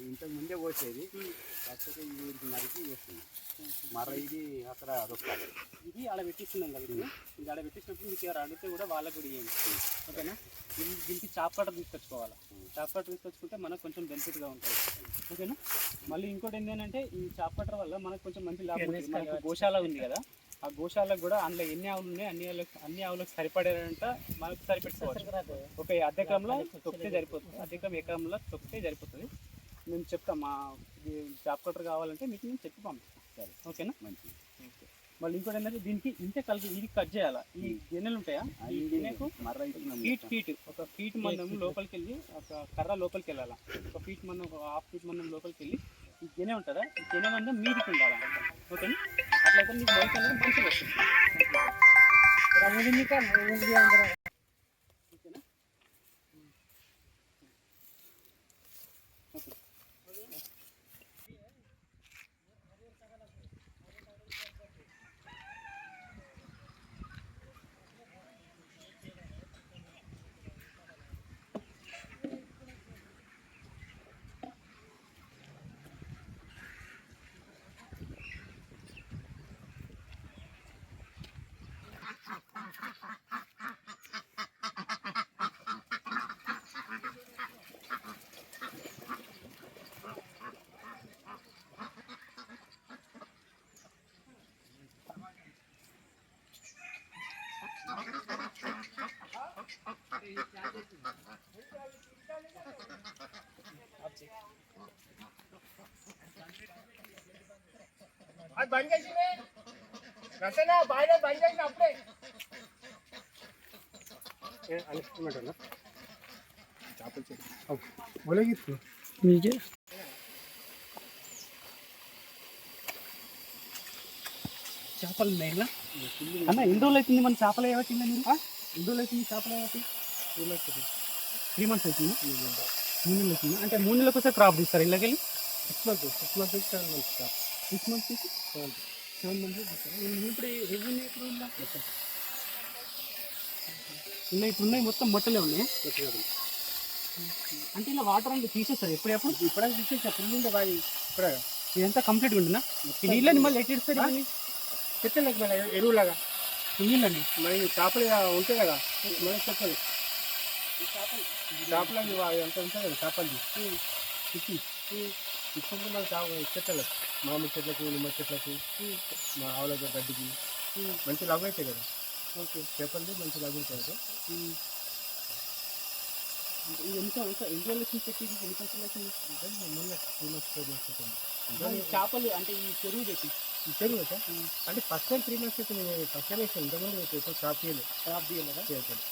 ఇంతకు ముందే పోసేది కాకపోతే వీడికి నరికి వేస్తుంది మర ఇది అక్కడ అదొక ఇది ఆడ పెట్టిస్తున్నాం కదా ఇది ఆడ పెట్టించినప్పుడు మీకు ఎవరు అడిగితే కూడా వాళ్ళకు కూడా ఇవ్వండి ఓకేనా. దీనికి చాప్ కట్టర్ తీసుకొచ్చుకోవాలి. చాప్ కట్టర్ తీసుకొచ్చుకుంటే మనకు కొంచెం బెనిఫిట్గా ఉంటుంది ఓకేనా. మళ్ళీ ఇంకోటి ఏంటంటే ఈ చాప్ కట్టర్ వల్ల మనకు కొంచెం మంచి లాభం. మనకు గోశాల ఉంది కదా, ఆ గోశాలకు కూడా అందులో ఎన్ని ఆవులు ఉన్నాయి అన్ని ఆవులకు సరిపడేంత మనకు సరిపెట్టుకోవచ్చు. ఒక అద్దెకంలో తొక్కితే సరిపోతుంది, ఎకరంలో తొక్కితే సరిపోతుంది. మేము చెప్తాం మా చాప్ కట్టర్ కావాలంటే మీకు నేను చెప్పి పంపిస్తాను ఓకేనా. మంచిది. ఓకే. మళ్ళీ ఇంకోటి ఏంటంటే దీనికి ఇంతే కలిపి ఇది కట్ చేయాలా. ఈ గిన్నెలు ఉంటాయా, ఈ గిన్నెకు ఫీట్ ఒక ఫీట్ మందం లోపలికి వెళ్ళి ఒక కర్ర లోపలికి వెళ్ళాలా. ఒక ఫీట్ మందం, ఒక హాఫ్ ఫీట్ మందం లోపలికి వెళ్ళి ఈ గిన్నె ఉంటుందా, ఈ గిన్నె మందం మీదికి ఉండాలి ఓకేనా. అట్లయితే మీకు మొలక అనేది మంచిగా వస్తుంది. ఓకేనా? ఓకే. అది బంద్ చేసింది రసన బాయిలర్ బంద్ చేసిన అప్పుడే అనుకుంటున్నా చేపలు చెట్టు ఒలగిత్తు మీకే చేపలు ఉన్నాయిలా అన్న ఎన్ని రోజులు అవుతుంది మన చేపలు ఏవచ్చింది మీరు ఎన్ని రోజులు అవుతుంది చేపలు ఏవచ్చి 3 months అవుతుంది 3 నెలలు అవుతుంది అంటే 3 నెలలకు ఒకసారి క్రాప్ తీస్తారు ఇళ్ళకెళ్ళి 6 months 7 months 6 months తీసి 7 months తీస్తారు ఇప్పుడు ఎన్ని ఎప్పుడు ఉందా ఇలా ఇప్పుడు ఉన్నాయి మొత్తం మొట్టలే ఉన్నాయి అంటే ఇలా వాటర్ అంటే తీసేస్తారు ఎప్పుడెప్పుడు ఇప్పుడే తీసేసి ఫుల్ బాయి ఇప్పుడే ఇదంతా కంప్లీట్గా ఉంటుందా ఈ నీళ్ళని మళ్ళీ ఎట్టి ఇస్తారు ఇవన్నీ చెత్తలేదు మన ఎరువులాగా నీళ్ళండి మరి చేపలు ఉంటాయి కదా మన చెత్తలు చేపలు ఎంత ఉంటాయి కదా చేపలు పిచ్చి పిచ్చుకుంటే మన చెత్తలకు మామిడి చెట్లకు నిమ్మ చెట్లకు మా ఆవుల గడ్డికి మంచి లవ్ అవుతాయి కదా ఓకే చేపలు మంచి లవ్ అవుతాయి కదా ఇది ఎంత ఎంత లక్షలు పెట్టి ఎంత లక్షలు చేపలు అంటే ఈ చెరువు పెట్టి ఈ చెరువు అంటే first time 3 months first time వేసాను ఇంతకుముందు ఎప్పుడు క్రాప్ చేయలేదు క్రాప్ తీయలేదా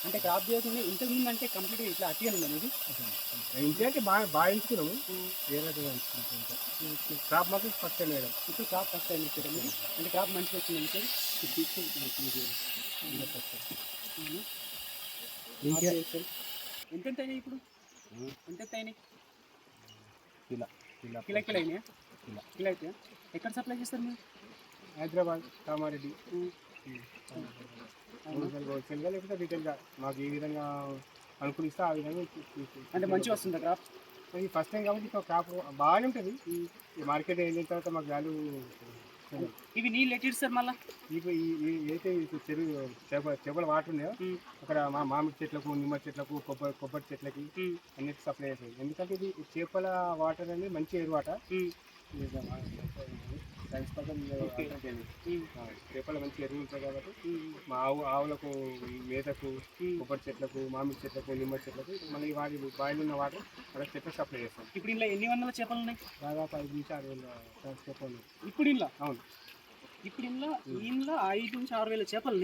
అంటే క్రాప్ చేయకుండా ఇంతకుముందు అంటే కంప్లీట్గా ఇట్లా అట్టిగా ఉంది అనేది ఇంటి అంటే బాగా ఎంచుకున్నాము ఏ రకంగా ఎంచుకుంటాం క్రాప్ మాత్రం ఫస్ట్ టైం వేయడం ఇప్పుడు క్రాప్ ఫస్ట్ టైం ఇచ్చారు మీరు అంటే క్రాప్ మంచిగా వచ్చింది సార్ ఎంత అయినాయి ఇప్పుడు ఎంత అయినాయి కిలో అయినాయా కిలో అయితే ఎక్కడ సప్లై చేస్తారు మీరు హైదరాబాద్ కామారెడ్డి హోల్సేల్గా లేకపోతే రిటైల్గా మాకు ఏ విధంగా అనుకూలిస్తే ఆ విధంగా అంటే మంచిగా వస్తుందా క్రాప్ ఇది ఫస్ట్ టైం కాబట్టి క్రాప్ బాగానే ఉంటుంది ఈ మార్కెట్ వెళ్ళిన తర్వాత మాకు వాల్యూ ఇవి నీళ్ళు ఎట్టి సార్ మళ్ళీ ఏదైతే చెరువు చేపల వాటర్ ఉన్నాయో అక్కడ మామిడి చెట్లకు నిమ్మ చెట్లకు కొబ్బరి చెట్లకి అన్నిటి సప్లై అవుతుంది ఎందుకంటే ఇది చేపల వాటర్ అనేది మంచి ఎరువాట సైన్స్ ప్రకారం చేపల మంచి ఎరువు ఉంటాయి కాబట్టి మా ఆవులకు మేతకు కొబ్బరి చెట్లకు మామిడి చెట్లకు నిమ్మ చెట్లకు మళ్ళీ వాటి బాయిలు ఉన్న వాటర్ అక్కడ చెట్లకు సప్లై చేస్తాం ఇప్పుడు ఇలా ఎన్ని వందల చేపలు ఉన్నాయి దాదాపు 5 నుంచి 6 వేల చేపలు ఇప్పుడు ఇలా అవును ఇప్పుడు ఇంట్లో 5 నుంచి 6 వేల చేపలు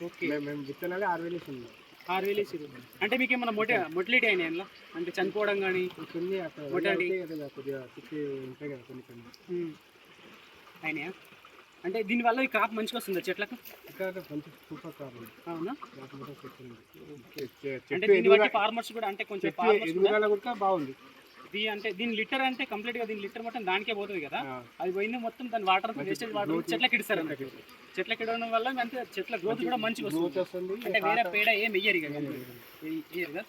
ఓకే మేము విత్తనాలే 6,000 ఇస్తున్నాం 6,000 వేసారు అంటే మీకు ఏమన్నా మొటిలిటీ అయినాయి అందులో అంటే చనిపోవడం కానీ కొద్దిగా ఉంటాయి కదా కొన్ని అయినాయా అంటే దీనివల్ల ఈ క్రాప్ మంచిగా వస్తుందా చెట్లకు ఇక్కడ మంచి సూపర్ క్రాప్ అవునా అంటే చెట్టు దీన్ని బట్టి ఫార్మర్స్ కూడా అంటే కొంచెం ఎదుగుదల కూడా బాగుంది అంటే దీని లిటర్ అంటే కంప్లీట్ గా దీని లిటర్ మొత్తం దానికే పోతుంది కదా అది పోయింది మొత్తం దాని వాటర్ వేస్టేజ్ వాటర్ చెట్లకి ఇస్తారు అన్నట్టు చెట్లకి ఇవ్వడం వల్ల అంటే చెట్ల గ్రోత్ కూడా మంచిగా వస్తుంది అంటే వేరే పేడ ఏం వెయ్యరు కదా వెయ్యరు కదా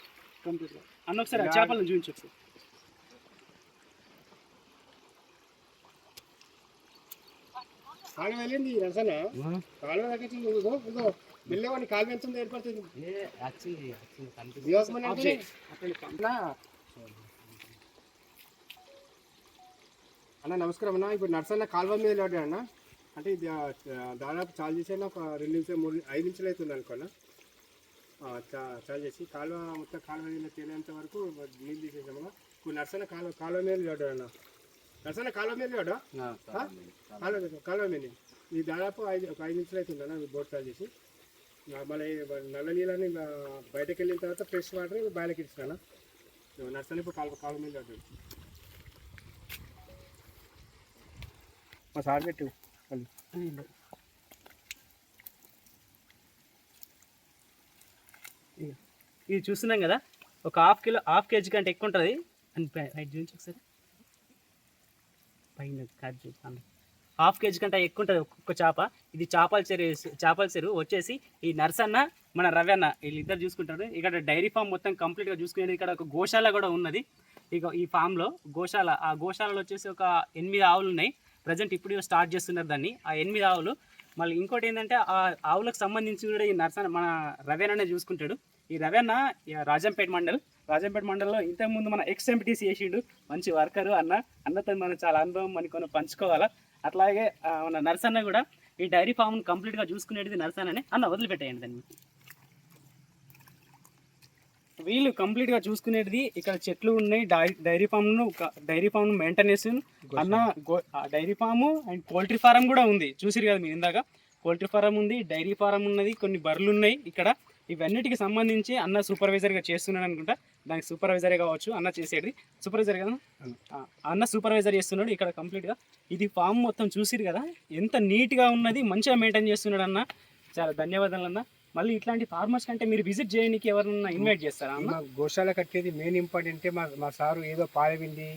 కంప్లీట్ అన్న ఒకసారి చేపలను చూపించు ఒకసారి కాలువ వెళ్ళింది రసన కాలువ తగ్గించింది ఇదో వెళ్ళేవాడిని కాలువ ఎంత ఏర్పడుతుంది అన్న నమస్కారం అన్న ఇప్పుడు నర్సన్న కాలువ మీద పడ్డా అన్న అంటే ఇది దాదాపు చాలు చేసేనా ఒక 2 నిమిషాలు 5 నిమిషాలు అవుతుంది అనుకోనా చాలు చేసి కాలువ మొత్తం కాలువ మీద తేలేంత వరకు నీళ్ళు తీసేసామన్నా ఇప్పుడు నర్సన్న కాలువ మీద పడ్డా అన్న నర్సన్న కాలువ మీద పడ్డా కాలువ మీద ఇది దాదాపు ఒక 5 నిమిషాలు అవుతుంది అన్న బోట్ చాలు చేసి మళ్ళీ నల్ల నీళ్ళని బయటకు వెళ్ళిన తర్వాత ఫ్రెష్ వాటర్ బయటకి ఇస్తాను నర్సన్న ఇప్పుడు కాలువ మీద పడ్డాడు మా సార్ పెట్టు మళ్ళీ. ఇది చూస్తున్నాం కదా, ఒక హాఫ్ కేజీ కంటే ఎక్కువ ఉంటుంది అని రైట్ చూపించి ఒకసారి పైన కట్ చూస్తాను. హాఫ్ కేజీ కంటే ఎక్కువ ఉంటుంది ఒక్కొక్క చేప. ఇది చేపల చెరువు వచ్చేసి ఈ నర్సన్న మన రవ్యన్న వీళ్ళిద్దరు చూసుకుంటారు. ఇక్కడ డైరీ ఫామ్ మొత్తం కంప్లీట్గా చూసుకునేది. ఇక్కడ ఒక గోశాల కూడా ఉన్నది. ఇక ఈ ఫామ్లో గోశాల, ఆ గోశాలలో వచ్చేసి ఒక 8 ఆవులు ఉన్నాయి. ప్రజెంట్ ఇప్పుడు స్టార్ట్ చేస్తున్నారు దాన్ని, ఆ 8 ఆవులు. మళ్ళీ ఇంకోటి ఏంటంటే ఆ ఆవులకు సంబంధించి కూడా ఈ నర్సన్న మన రవ్యన్ననే చూసుకుంటాడు. ఈ రవ్యన్న రాజంపేట మండలంలో ఇంతకుముందు మన ఎక్స్ఎంపీటీసీ చేసిండు. మంచి వర్కరు అన్నతో మనం చాలా అనుభవం మనకు పంచుకోవాలా. అట్లాగే మన నర్సన్న కూడా ఈ డైరీ ఫామ్ను కంప్లీట్గా చూసుకునేది నర్సన్ననే. వదిలిపెట్టేయండి దాన్ని. వీళ్ళు కంప్లీట్గా చూసుకునేది. ఇక్కడ చెట్లు ఉన్నాయి, dairy farm maintenance dairy farm and poultry farm కూడా ఉంది. చూసిరు కదా మీరు ఇందాక, పోల్ట్రీ ఫారం ఉంది, డైరీ ఫారం ఉన్నది, కొన్ని బర్రెలు ఉన్నాయి ఇక్కడ. ఇవన్నిటికి సంబంధించి అన్న సూపర్వైజర్గా చేస్తున్నాడు అనుకుంటా. దానికి సూపర్వైజరే కావచ్చు అన్న చేసేది. సూపర్వైజర్ కదా అన్న, సూపర్వైజర్ చేస్తున్నాడు ఇక్కడ కంప్లీట్గా. ఇది ఫామ్ మొత్తం చూసిరు కదా, ఎంత నీట్గా ఉన్నది, మంచిగా మెయింటైన్ చేస్తున్నాడు అన్న. చాలా ధన్యవాదాలు అన్న. మళ్ళీ ఇట్లాంటి ఫార్మర్స్ కంటే మీరు విజిట్ చేయడానికి ఎవరన్నా ఇన్వైట్ చేస్తారా అన్న? గోశాల కట్టేది మెయిన్ ఇంపార్టెంట్. మా సారు ఏదో పాలవిండి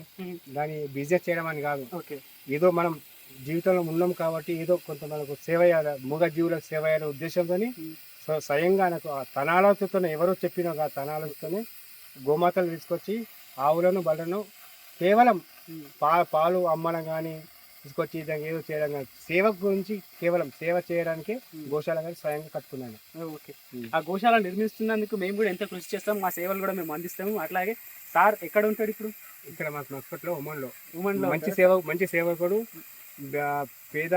దాన్ని బిజినెస్ చేయడం అని కాదు. ఓకే, ఏదో మనం జీవితంలో ఉన్నాం కాబట్టి ఏదో కొంత మనకు సేవ చేయాలి, మూగ జీవులకు సేవ చేయాలనే ఉద్దేశంతో స్వయంగా నాకు తన ఆలోచనతోనే, ఎవరో చెప్పిన తన ఆలోచనతోనే గోమాతలు తీసుకొచ్చి ఆవులను బళ్ళను కేవలం పాలు అమ్మడం కానీ తీసుకొచ్చి దానికి ఏదో చేయడం కానీ, సేవ గురించి కేవలం సేవ చేయడానికి గోశాల కానీ స్వయంగా కట్టుకున్నాను. ఓకే, ఆ గోశాల నిర్మిస్తున్నందుకు మేము కూడా ఎంత కృషి చేస్తాం, మా సేవలు కూడా మేము అందిస్తాము. అట్లాగే సార్ ఎక్కడ ఉంటాడు ఇప్పుడు? ఇక్కడ మాకు నస్పట్లో ఉమన్లో మంచి సేవకుడు, పేద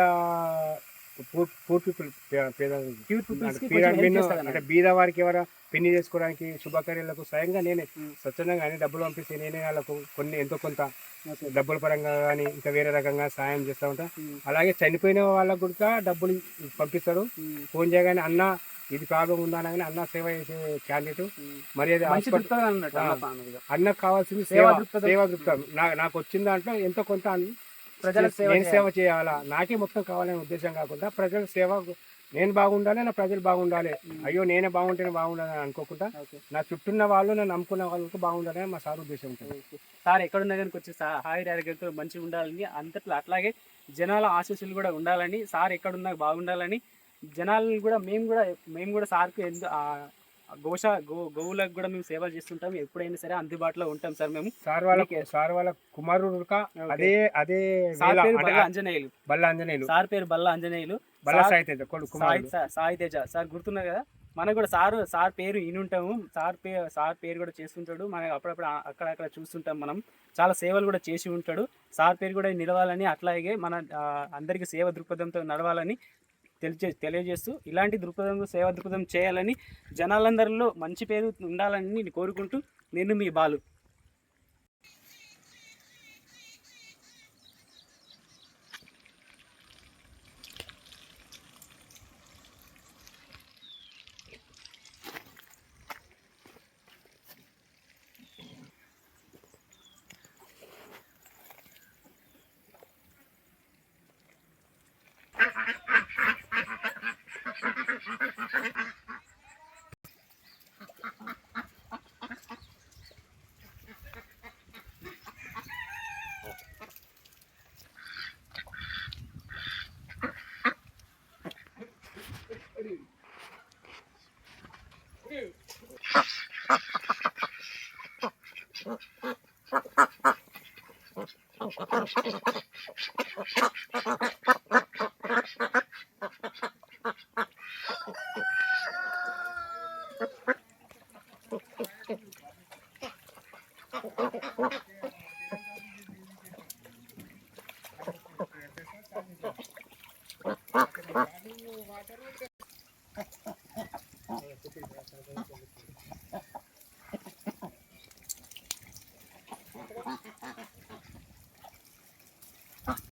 అంటే బీద వారికి ఎవరైనా పెళ్లి చేసుకోవడానికి శుభకార్యాలకు స్వయంగా నేనే స్వచ్ఛందంగా కానీ డబ్బులు పంపిస్తే నేనే వాళ్ళకు కొన్ని ఎంతో కొంత డబ్బుల పరంగా కానీ ఇంకా వేరే రకంగా సాయం చేస్తూ ఉంటా. అలాగే చనిపోయిన వాళ్ళకు కూడా డబ్బులు పంపిస్తారు. ఫోన్ చేయగానే అన్న ఇది ప్రాబ్లం ఉందా అనగానే అన్న సేవ చేసే క్యాండిడేట్. మరి అది అన్నకు కావాల్సింది సేవా దృక్పథం. నాకు వచ్చిన దాంట్లో ఎంతో కొంత ప్రజలకు సేవ చేయాలా, నాకే మొత్తం కావాలనే ఉద్దేశం కాకుండా ప్రజల సేవ, నేను బాగుండాలి, నా ప్రజలు బాగుండాలి, అయ్యో నేనే బాగుంటేనే బాగుండాలని అనుకోకుండా నా చుట్టూన్న వాళ్ళు, నన్ను నమ్ముకున్న వాళ్ళకి బాగుండాలని మా సార్ ఉద్దేశం ఉంటుంది. సార్ ఎక్కడున్నా కానీ వచ్చి హాయి డైరెక్టర్ మంచిగా ఉండాలని అంతట్లో, అట్లాగే జనాల ఆశీస్సులు కూడా ఉండాలని, సార్ ఎక్కడున్నా బాగుండాలని జనాలను కూడా మేము కూడా సార్కు గోవులకు కూడా మేము సేవలు చేస్తుంటాం. ఎప్పుడైనా సరే అందుబాటులో ఉంటాం సార్ మేము. సార్ వాళ్ళ కుమారుడు అదే ఆంజనేయులు, సార్ పేరు బల్ల ఆంజనేయులు, సాయి తేజ సార్ గుర్తున్నారు కదా. మనకు కూడా సార్ పేరు వినుంటాము. సార్ పేరు కూడా చేస్తుంటాడు. మనకు అప్పుడప్పుడు అక్కడక్కడ చూస్తుంటాం. మనం చాలా సేవలు కూడా చేసి ఉంటాడు. సార్ పేరు కూడా నిలవాలని, అట్లాగే మన అందరికీ సేవ దృక్పథంతో నడవాలని తెలియజేస్తూ, ఇలాంటి సేవా దృక్పథం చేయాలని, జనాలందరిలో మంచి పేరు ఉండాలని కోరుకుంటూ, నేను మీ బాలు.